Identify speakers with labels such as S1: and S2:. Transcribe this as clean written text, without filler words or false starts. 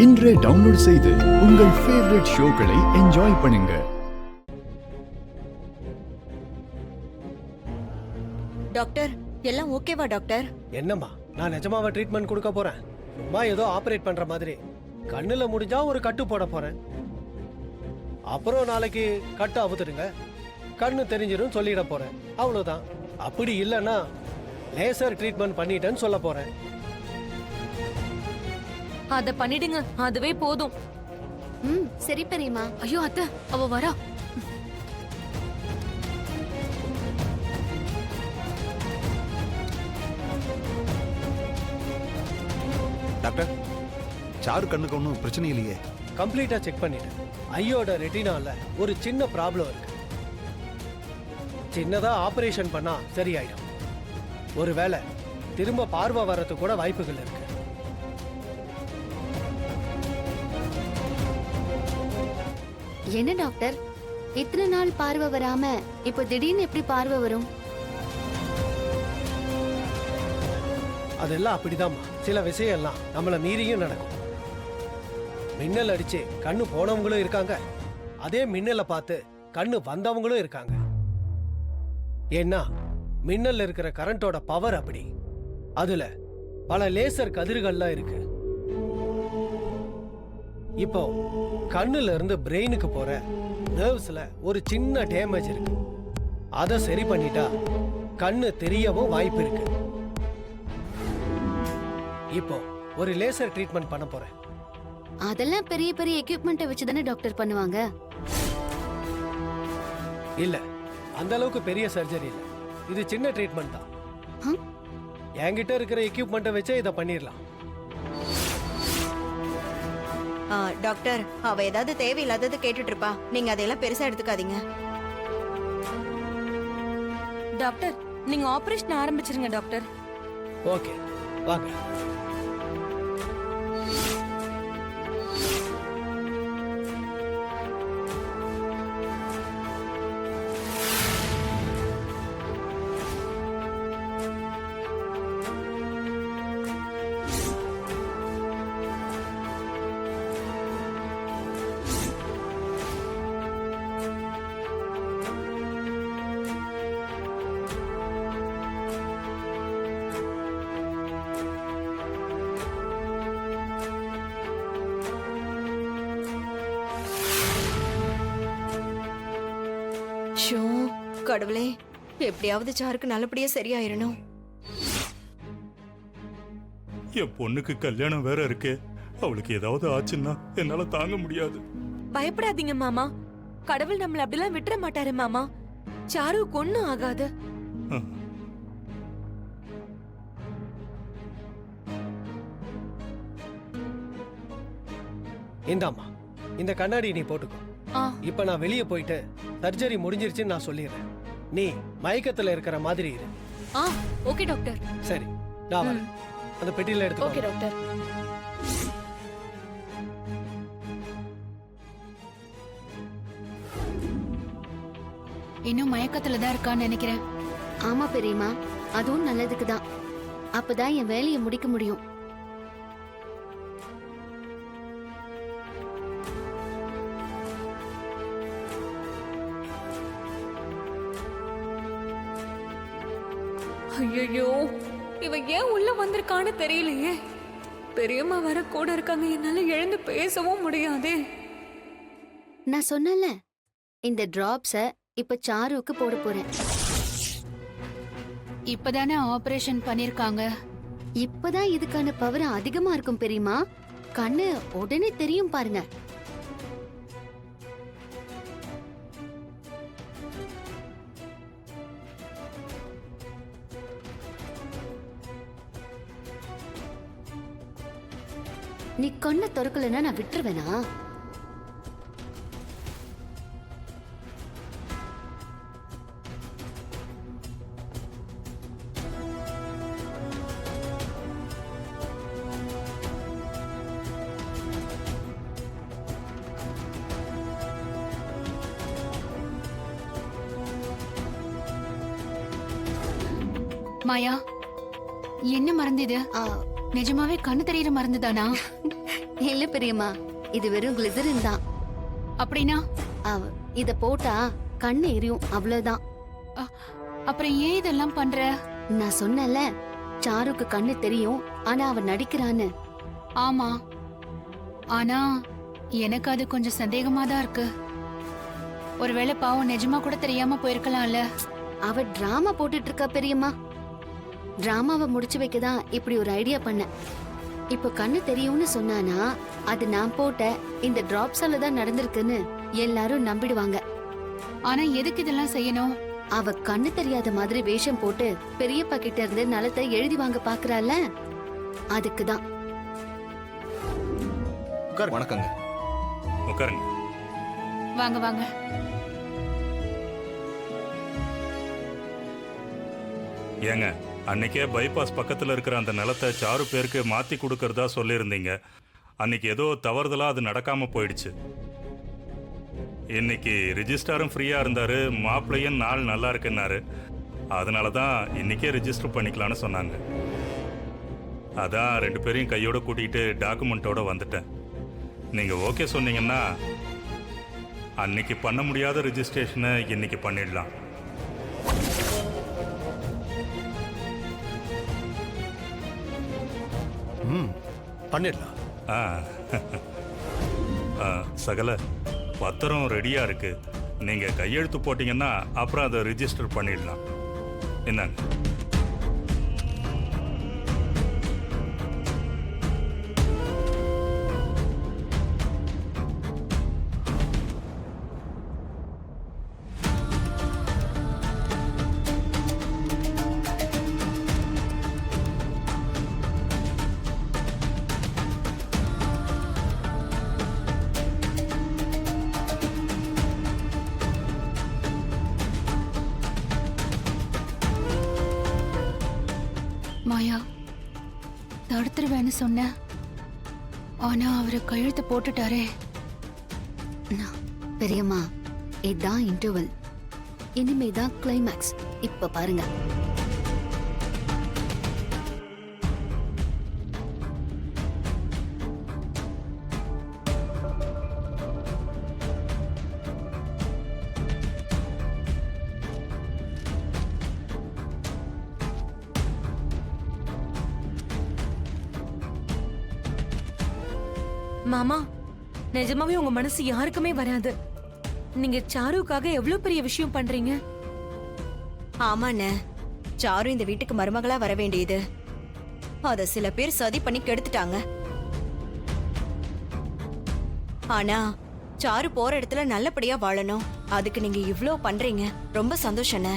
S1: இன்றே டவுன்லோட் செய்து உங்கள் ஃபேவரட் ஷோக்களை என்ஜாய் பண்ணுங்க.
S2: டாக்டர், எல்லாம் ஓகேவா டாக்டர்?
S3: என்னம்மா, நான் நிஜமாவா ட்ரீட்மெண்ட் கொடுக்க போறேன்? சும்மா ஏதோ ஆபரேட் பண்ற மாதிரி கண்ணுல முடிஞ்சா ஒரு கட்டு போட போறேன். அப்புறம் நாளைக்கு கட்டு அவுத்துடுங்க, கண்ணு தெரிஞ்சிடும் சொல்லிட போறேன். அவ்வளவுதான். அப்படி இல்லைன்னா லேசர் ட்ரீட்மெண்ட் பண்ணிட்டேன்னு சொல்ல போறேன்.
S4: அத பண்ணிடுங்க, அதுவே போதும்.
S5: சரி பெரியம்மா.
S4: ஐயோ அத்தை, அவ வரா.
S6: டாக்டர், சாரு கண்ணுக்கு ஒன்றும் பிரச்சனை இல்லையே?
S3: கம்ப்ளீட்டா செக் பண்ணிட்டேன். ஐயோட ரெட்டினால ஒரு சின்ன ப்ராப்ளம் இருக்கு. சின்னதா ஆபரேஷன் பண்ணா சரியாயிடும். ஒருவேளை திரும்ப பார்வை வர்றதுக்கு கூட வாய்ப்புகள் இருக்கு.
S5: என்ன டாக்டர், இத்தனை நாள் பார்வை வராம இப்போ திடீர்னு எப்படி பார்வை வரும்?
S3: அதெல்லாம் அப்படிதான். சில விஷயம் எல்லாம் நம்மள மீறியும் நடக்கும். மின்னல் அடிச்சு கண்ணு போனவங்களும் இருக்காங்க, அதே மின்னலை பார்த்து கண்ணு வந்தவங்களும் இருக்காங்க. ஏன்னா மின்னல் இருக்கிற கரண்டோட பவர் அப்படி. அதுல பல லேசர் கதிர்கள்லாம் இருக்கு. இப்போ கண்ணுல இருந்து பிரெயினுக்கு போற நர்வ்ஸ்ல ஒரு சின்ன டேமேஜ் இருக்கு. அதை சரி பண்ணிட்டா கண்ணு தெரியவும் வாய்ப்பு இருக்கு. இப்போ ஒரு லேசர் ட்ரீட்மெண்ட் பண்ண போறேன்.
S5: அதெல்லாம் பெரிய பெரிய எக்யூப்மெண்ட்டை வச்சு தானே டாக்டர் பண்ணுவாங்க?
S3: இல்ல, அந்த அளவுக்கு பெரிய சர்ஜரி இல்ல. இது சின்ன ட்ரீட்மெண்ட் தான். என்கிட்ட இருக்கிற எக்யூப்மெண்ட்டை வச்சே இதை பண்ணிடலாம்.
S2: டாக்டர், அவ ஏதாவது தேவையில்லாதது கேட்டுட்டு இருப்பா. நீங்க அதையெல்லாம் பெருசா எடுத்துக்காதீங்க.
S4: டாக்டர், நீங்க ஆபரேஷன் ஆரம்பிச்சிருங்க டாக்டர்.
S3: ஓகே, வாங்க.
S2: ஷோ, கடவுளே, எப்படியாவது சாருக்கு நல்லபடியா சரியாயிரணும்.
S7: என் பொண்ணுக்கு கல்யாணம் வேற இருக்கு. அவளுக்கு ஏதாவது ஆச்சுன்னா என்னால தாங்க முடியாது.
S4: பயப்படாதீங்க மாமா, கடவுள் நம்மள அப்படிலாம் விட்டுற மாட்டாரு மாமா. சாரு ஒண்ணும் ஆகாது.
S3: இந்தாம்மா, இந்த கண்ணாடி நீ போட்டுக்கோ. இப்ப நான் வெளியே போயிட்டு சர்ஜரி முடிஞ்சிருச்சுன்னு நான் சொல்லிடுறேன். நீ மயக்கத்துல இருக்கிற மாதிரி இரு.
S4: Okay doctor.
S3: சரி, நான் வரேன். அந்த பெட்டியில எடுத்து.
S4: Okay doctor.
S8: இன்னும் மயக்கத்துல தான் இருக்கான்னு நினைக்கிறேன்.
S5: ஆமா பெரியம்மா, அதுவும் நல்லதுக்கு தான். அப்பதான் என் வேலையை முடிக்க முடியும்.
S4: ஐயோ, இவ ஏன் உள்ள வந்திருக்கான்னு தெரியலையே. பெரியம்மா வர கூட இருக்காங்க, என்னால எழுந்து பேசவும் முடியாதே.
S5: நான் சொன்னல, இந்த டிராப்ஸ இப்ப சாருவுக்கு போட போறேன்.
S8: இப்பதானே ஆபரேஷன் பண்ணிருக்காங்க.
S5: இப்பதான் இதுக்கான பவர் அதிகமா இருக்கும் பெரியம்மா. கண்ணு உடனே தெரியும் பாருங்க. நீ கண்ணை திறக்கலன்னா நான் விட்டுருவேனா?
S8: மாயா, என்ன மருந்து இது? நிஜமாவே கண்ணு தெரியற மருந்து தானா?
S5: இல்ல பெரியம்மா, இது வெறும் கிளிசரின் தான்.
S8: அப்படின்னா
S5: இத போட்டா கண்ணு எரியும், அவ்வளவுதான்.
S8: அப்புறம் ஏன் இதெல்லாம் பண்ற?
S5: நான் சொன்னல, சாருக்கு கண்ணு தெரியும், ஆனா அவ நடிக்கிறான்னு.
S8: ஆமா, ஆனா எனக்கு அது கொஞ்சம் சந்தேகமா தான் இருக்கு. ஒருவேளை பாவம் நிஜமா கூட தெரியாம போயிருக்கலாம்ல.
S5: அவ டிராமா போட்டுட்டு இருக்கா பெரியம்மா. டிராமாவை முடிச்சு வைக்கதான் இப்படி ஒரு ஐடியா பண்ண. இப்ப கண்ணு தெரியும்னு சொன்னானா அது நான் போட்ட இந்த டிராப்ஸால தான் நடந்திருக்குன்னு எல்லாரும் நம்பிடுவாங்க.
S8: ஆனா எதுக்கு இதெல்லாம் செய்யணும்?
S5: அவ கண்ணு தெரியாத மாதிரி வேஷம் போட்டு பெரியப்பா கிட்ட இருந்து நலத்தை எழுதி வாங்க பாக்குறால, அதுக்குதான்.
S6: வணக்கங்க.
S7: உட்காருங்க.
S8: வாங்க வாங்க.
S7: ஏங்க, அன்னைக்கே பைபாஸ் பக்கத்துல இருக்கிற அந்த நிலத்தை சாரு பேருக்கு மாத்தி கொடுக்கறதா சொல்லியிருந்தீங்க. அன்னைக்கு ஏதோ தவறுதலா அது நடக்காம போயிடுச்சு. இன்னைக்கு ரிஜிஸ்டாரும் ஃப்ரீயா இருந்தாரு, மாப்பிள்ளையும் நாள் நல்லா இருக்குன்னாரு. அதனால தான் இன்னைக்கே ரிஜிஸ்டர் பண்ணிக்கலான்னு சொன்னாங்க. அதான் 2 பேரையும் கையோட கூட்டிகிட்டு டாக்குமெண்ட்டோட வந்துட்டேன். நீங்க ஓகே சொன்னீங்கன்னா அன்னைக்கு பண்ண முடியாத ரிஜிஸ்ட்ரேஷனை இன்னைக்கு பண்ணிடலாம்.
S3: பண்ணிடலாம்.
S7: ஆ. சகல பத்திரம் ரெடியா இருக்கு. நீங்க கையெழுத்து போட்டீங்கன்னா அப்புறம் அதை ரிஜிஸ்டர் பண்ணிடலாம். என்னங்க?
S8: மாயா, தடுத்துருவேன்னு சொன்ன, ஆனா அவரு கையெழுத்து போட்டுட்டாரே.
S5: பெரியம்மா, இதான் இன்டர்வல், இனிமேதான் கிளைமேக்ஸ். இப்ப பாருங்க.
S9: மாமா, நிஜமாவே உங்க மனசு யாருக்குமே வராது. நீங்க சாருக்காக எவ்வளவு பெரிய விஷயம் பண்றீங்க.
S2: ஆமாண்ணே, சாரு இந்த வீட்டுக்கு மருமகளா வர வேண்டியது. அத சில பேர் சதி பண்ணி கெடுத்துட்டாங்க. ஆனா சாரு போற இடத்துல நல்லபடியா வாழணும். அதுக்கு நீங்க இவ்ளோ பண்றீங்க. ரொம்ப சந்தோஷண்ணே.